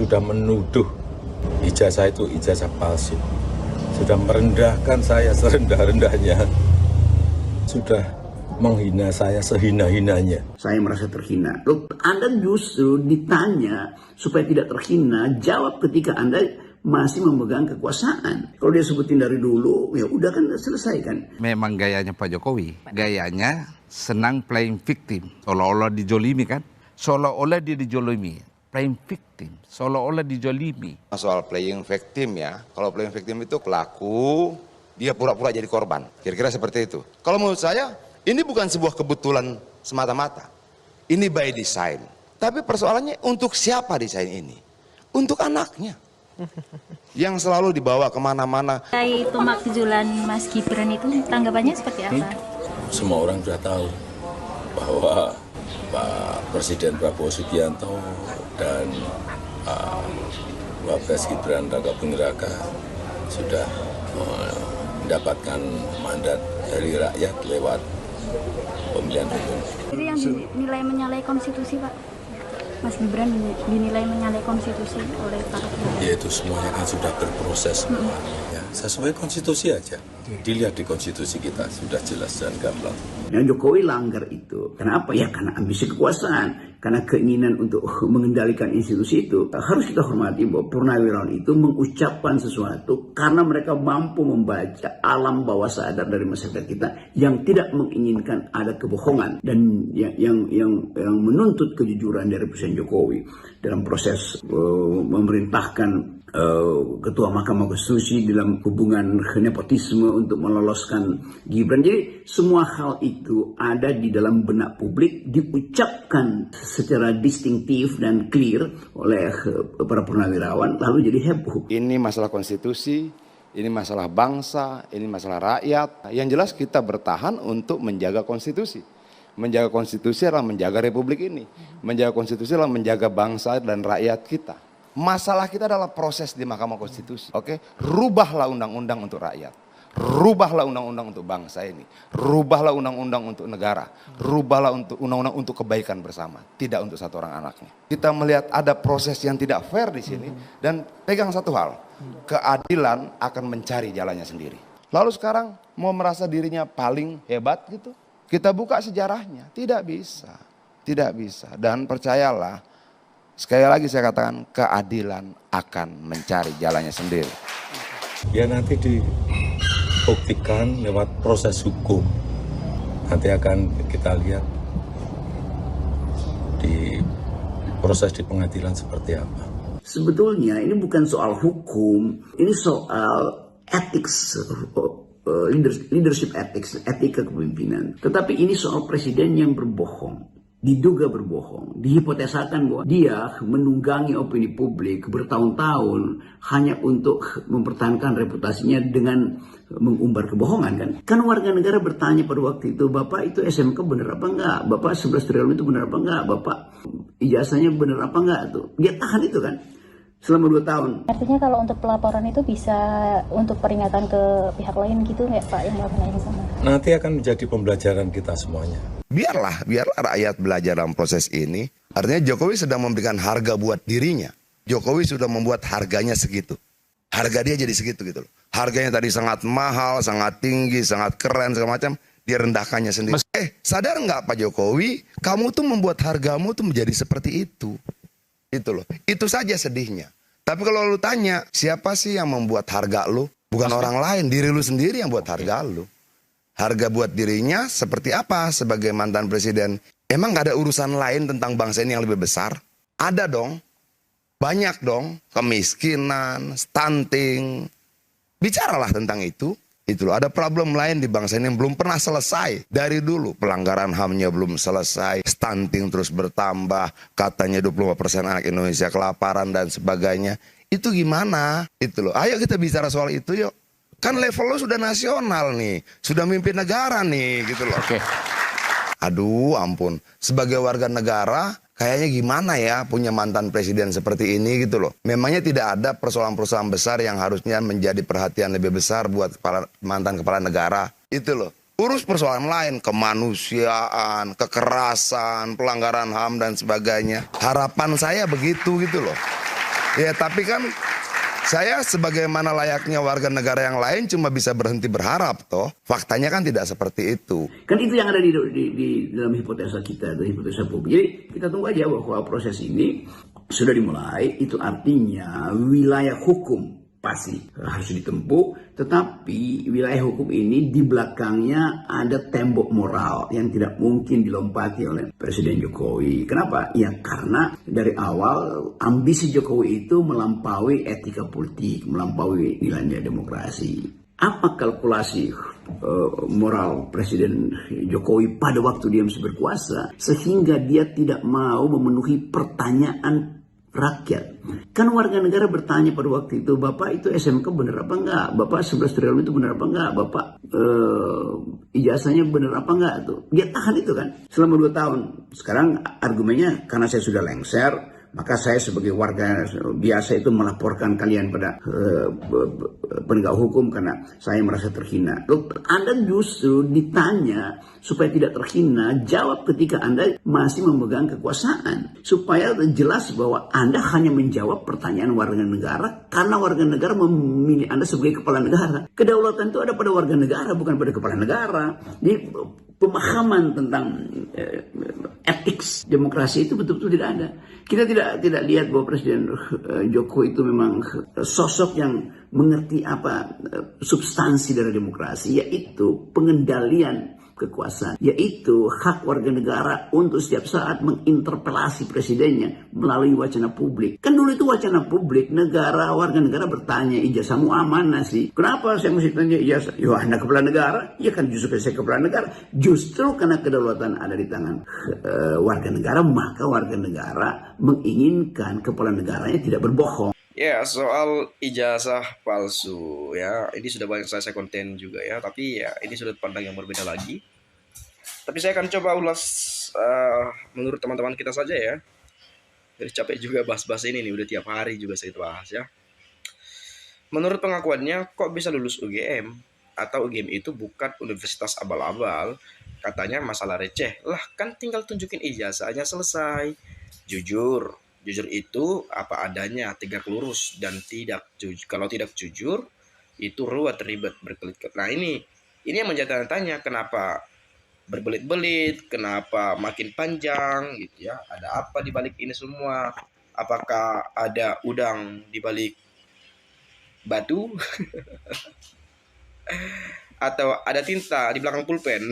sudah menuduh ijazah itu ijazah palsu, sudah merendahkan saya serendah-rendahnya, sudah menghina saya sehina-hinanya. Saya merasa terhina. Loh, Anda justru ditanya supaya tidak terhina, jawab ketika Anda masih memegang kekuasaan. Kalau dia sebutin dari dulu, ya udah kan selesai kan. Memang gayanya Pak Jokowi, gayanya senang playing victim, seolah-olah dijolimi kan, seolah-olah dia dijolimi, playing victim, seolah-olah dijolimi. Soal playing victim ya, kalau playing victim itu pelaku, dia pura-pura jadi korban, kira-kira seperti itu. Kalau menurut saya, ini bukan sebuah kebetulan semata-mata, ini by design. Tapi persoalannya untuk siapa desain ini? Untuk anaknya. Yang selalu dibawa kemana-mana. Itu makjulan Mas Gibran itu tanggapannya seperti apa? Semua orang sudah tahu bahwa Pak Presiden Prabowo Subianto dan Wapres Gibran Raka Buming Raka sudah mendapatkan mandat dari rakyat lewat pemilihan umum. Itu yang dinilai menyalahi konstitusi, Pak. Mas Gibran dinilai menyalahi konstitusi oleh para pihak. Ya itu semuanya kan sudah berproses semua. Ya, sesuai konstitusi aja. Dilihat di konstitusi kita sudah jelas dan gamblang. Yang Jokowi langgar itu. Kenapa? Ya karena ambisi kekuasaan. Karena keinginan untuk mengendalikan institusi itu. Harus kita hormati bahwa purnawirawan itu mengucapkan sesuatu karena mereka mampu membaca alam bawah sadar dari masyarakat kita yang tidak menginginkan ada kebohongan dan yang menuntut kejujuran dari Presiden Jokowi dalam proses memerintahkan Ketua Mahkamah Konstitusi dalam hubungan nepotisme untuk meloloskan Gibran. Jadi semua hal itu ada di dalam benak publik, diucapkan secara distintif dan clear oleh para purnawirawan, lalu jadi heboh. Ini masalah konstitusi, ini masalah bangsa, ini masalah rakyat. Yang jelas kita bertahan untuk menjaga konstitusi. Menjaga konstitusi adalah menjaga republik ini. Menjaga konstitusi adalah menjaga bangsa dan rakyat kita. Masalah kita adalah proses di Mahkamah Konstitusi. Oke, rubahlah undang-undang untuk rakyat. Rubahlah undang-undang untuk bangsa ini. Rubahlah undang-undang untuk negara. Rubahlah untuk undang-undang untuk kebaikan bersama. Tidak untuk satu orang anaknya. Kita melihat ada proses yang tidak fair di sini. Dan pegang satu hal. Keadilan akan mencari jalannya sendiri. Lalu sekarang mau merasa dirinya paling hebat gitu. Kita buka sejarahnya. Tidak bisa. Tidak bisa. Dan percayalah. Sekali lagi saya katakan keadilan akan mencari jalannya sendiri. Ya nanti dibuktikan lewat proses hukum. Nanti akan kita lihat di proses di pengadilan seperti apa. Sebetulnya ini bukan soal hukum, ini soal ethics, leadership ethics, etika kepemimpinan. Tetapi ini soal presiden yang berbohong. Diduga berbohong, dihipotesakan bahwa dia menunggangi opini publik bertahun-tahun hanya untuk mempertahankan reputasinya dengan mengumbar kebohongan kan. Kan warga negara bertanya pada waktu itu, Bapak itu SMK benar apa enggak? Bapak 11 triliun itu benar apa enggak? Bapak ijazahnya benar apa enggak? Tuh. Dia tahan itu kan selama 2 tahun. Artinya kalau untuk pelaporan itu bisa untuk peringatan ke pihak lain gitu nggak Pak yang melakukan ini sama? Nanti akan menjadi pembelajaran kita semuanya. Biarlah rakyat belajar dalam proses ini. Artinya Jokowi sedang memberikan harga buat dirinya. Jokowi sudah membuat harganya segitu. Harga dia jadi segitu gitu loh. Harganya tadi sangat mahal, sangat tinggi, sangat keren, segala macam. Dia rendahkannya sendiri. Sadar nggak Pak Jokowi, kamu tuh membuat hargamu tuh menjadi seperti itu. Itu loh. Itu saja sedihnya. Tapi kalau lu tanya, siapa sih yang membuat harga lu? Bukan orang lain, diri lu sendiri yang buat harga lu. Harga buat dirinya seperti apa sebagai mantan presiden? Emang gak ada urusan lain tentang bangsa ini yang lebih besar? Ada dong. Banyak dong. Kemiskinan, stunting. Bicaralah tentang itu. Itu loh. Ada problem lain di bangsa ini yang belum pernah selesai. Dari dulu pelanggaran HAM-nya belum selesai. Stunting terus bertambah. Katanya 25% anak Indonesia kelaparan dan sebagainya. Itu gimana? Itu loh. Ayo kita bicara soal itu yuk. Kan level lo sudah nasional nih, sudah mimpin negara nih gitu loh. Oke. Aduh ampun, sebagai warga negara kayaknya gimana ya punya mantan presiden seperti ini gitu loh. Memangnya tidak ada persoalan-persoalan besar yang harusnya menjadi perhatian lebih besar buat mantan kepala negara. Itu loh. Urus persoalan lain, kemanusiaan, kekerasan, pelanggaran HAM dan sebagainya. Harapan saya begitu gitu loh. Ya tapi kan saya sebagaimana layaknya warga negara yang lain cuma bisa berhenti berharap toh. Faktanya kan tidak seperti itu. Kan itu yang ada di dalam hipotesa kita, dalam hipotesa publik. Jadi kita tunggu aja bahwa proses ini sudah dimulai, itu artinya wilayah hukum pasti harus ditempuh, tetapi wilayah hukum ini di belakangnya ada tembok moral yang tidak mungkin dilompati oleh Presiden Jokowi. Kenapa? Ya karena dari awal ambisi Jokowi itu melampaui etika politik, melampaui nilai demokrasi. Apa kalkulasi moral Presiden Jokowi pada waktu dia masih berkuasa sehingga dia tidak mau memenuhi pertanyaan rakyat? Kan warga negara bertanya pada waktu itu, Bapak itu SMK benar apa enggak? Bapak 11 triliun itu benar apa enggak? Bapak ijazahnya benar apa enggak? Tuh dia tahan itu kan selama 2 tahun. Sekarang argumennya karena saya sudah lengser, maka saya sebagai warga biasa itu melaporkan kalian pada penegak hukum karena saya merasa terhina. Loh, Anda justru ditanya supaya tidak terhina, jawab ketika Anda masih memegang kekuasaan. Supaya jelas bahwa Anda hanya menjawab pertanyaan warga negara karena warga negara memilih Anda sebagai kepala negara. Kedaulatan itu ada pada warga negara, bukan pada kepala negara. Jadi pemahaman tentang etik demokrasi itu betul-betul tidak ada. Kita tidak lihat bahwa Presiden Jokowi itu memang sosok yang mengerti apa substansi dari demokrasi, yaitu pengendalian kekuasaan, yaitu hak warga negara untuk setiap saat menginterpelasi presidennya melalui wacana publik. Kan dulu itu wacana publik, warga negara bertanya, ijazahmu amanah sih? Kenapa saya mesti tanya ijazah? Ya Anda kepala negara? Ya kan justru saya kepala negara. Justru karena kedaulatan ada di tangan warga negara, maka warga negara menginginkan kepala negaranya tidak berbohong. Ya, soal ijazah palsu ya, ini sudah banyak saya konten juga ya, tapi ya ini sudut pandang yang berbeda lagi. Tapi saya akan coba ulas menurut teman-teman kita saja ya. Jadi capek juga bahas-bahas ini nih, udah tiap hari juga saya bahas ya. Menurut pengakuannya, kok bisa lulus UGM? Atau UGM itu bukan universitas abal-abal, katanya masalah receh. Lah kan tinggal tunjukin ijazahnya selesai. Jujur itu apa adanya, tegak lurus dan tidak jujur. Kalau tidak jujur itu ruwet, ribet, berkelit-kelit. Nah ini yang menjadi tanya, kenapa berbelit-belit, kenapa makin panjang gitu ya? Ada apa di balik ini semua? Apakah ada udang di balik batu? Atau ada tinta di belakang pulpen?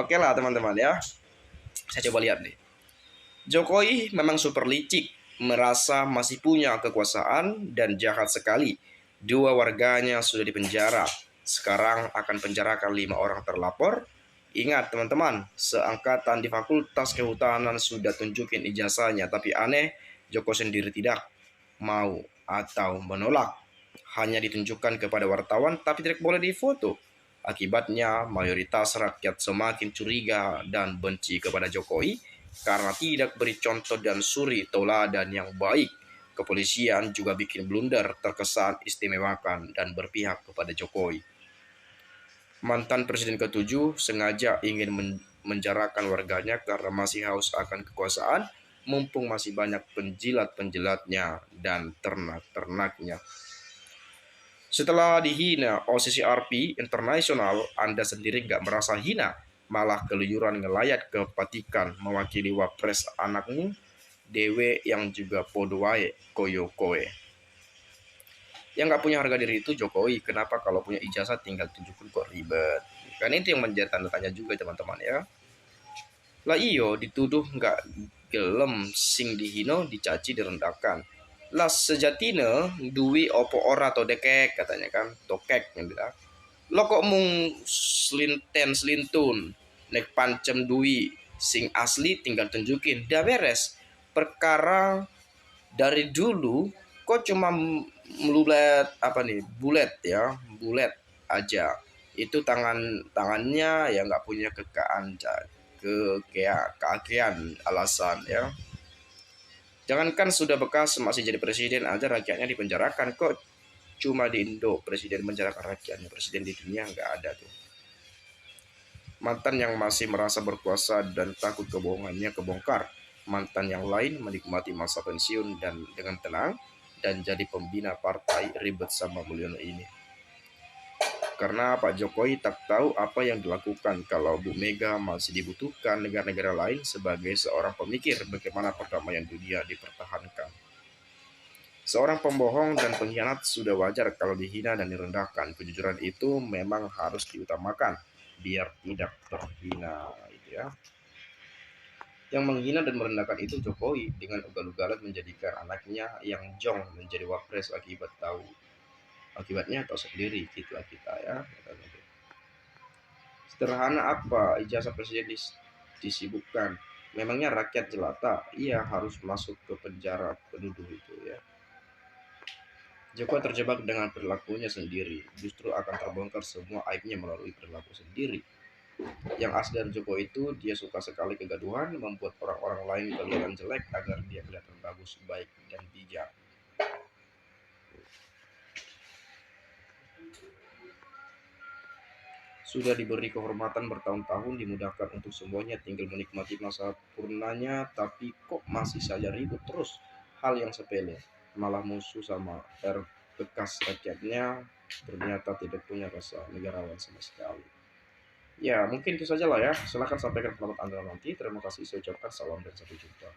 Oke lah teman-teman ya. Saya coba lihat nih. Jokowi memang super licik, merasa masih punya kekuasaan dan jahat sekali. 2 warganya sudah dipenjara. Sekarang akan penjarakan 5 orang terlapor. Ingat teman-teman, seangkatan di Fakultas Kehutanan sudah tunjukin ijazahnya, tapi aneh, Joko sendiri tidak mau atau menolak. Hanya ditunjukkan kepada wartawan, tapi tidak boleh difoto. Akibatnya, mayoritas rakyat semakin curiga dan benci kepada Jokowi karena tidak beri contoh dan suri tauladan yang baik. Kepolisian juga bikin blunder, terkesan istimewakan dan berpihak kepada Jokowi. Mantan Presiden ke-7 sengaja ingin menjarakan warganya karena masih haus akan kekuasaan, mumpung masih banyak penjilat-penjilatnya dan ternak-ternaknya. Setelah dihina OCCRP Internasional, Anda sendiri nggak merasa hina, malah keluyuran ngelayat ke Vatikan mewakili wapres anakmu, dewe yang juga podo wae koyo kowe. Yang nggak punya harga diri itu Jokowi. Kenapa kalau punya ijazah tinggal tunjukin kok ribet? Kan itu yang menjadi tanda tanya juga teman-teman ya. Lah iyo dituduh nggak gelem, sing dihino, dicaci, direndahkan. Lah sejatine duwi opo ora to dekek katanya kan, tokek yang bilang. Lo kok mung selintun nek pancem duwi sing asli tinggal tunjukin, dah beres. Perkara dari dulu kok cuma melulet bulet aja. Itu tangannya ya nggak punya keakian alasan ya. Jangankan sudah bekas masih jadi presiden aja rakyatnya dipenjarakan, kok cuma di Indo presiden menjarakan rakyatnya, presiden di dunia nggak ada tuh. Mantan yang masih merasa berkuasa dan takut kebohongannya kebongkar. mantan yang lain menikmati masa pensiun dan dengan tenang dan jadi pembina partai ribet sama Mulyono ini. Karena Pak Jokowi tak tahu apa yang dilakukan kalau Bu Mega masih dibutuhkan negara-negara lain sebagai seorang pemikir bagaimana perdamaian dunia dipertahankan. Seorang pembohong dan pengkhianat sudah wajar kalau dihina dan direndahkan. Kejujuran itu memang harus diutamakan biar tidak terhina, gitu ya. Yang menghina dan merendahkan itu Jokowi dengan ugal-ugalan menjadikan anaknya yang jong menjadi wapres akibatnya tahu sendiri, gitulah kita ya. Sederhana apa ijazah presiden disibukkan? Memangnya rakyat jelata? Iya harus masuk ke penjara penuduh itu ya. Jokowi terjebak dengan perilakunya sendiri, justru akan terbongkar semua aibnya melalui perilaku sendiri. Yang asli dari Jokowi itu dia suka sekali kegaduhan, membuat orang-orang lain kelihatan jelek agar dia kelihatan bagus, baik dan bijak. Sudah diberi kehormatan bertahun-tahun, dimudahkan untuk semuanya, tinggal menikmati masa purnanya, tapi kok masih saja ribut terus hal yang sepele, malah musuh sama bekas rakyatnya, ternyata tidak punya rasa negarawan sama sekali. Ya, mungkin itu saja lah ya. Silahkan sampaikan pendapat Anda nanti. Terima kasih, saya ucapkan salam dan sampai jumpa.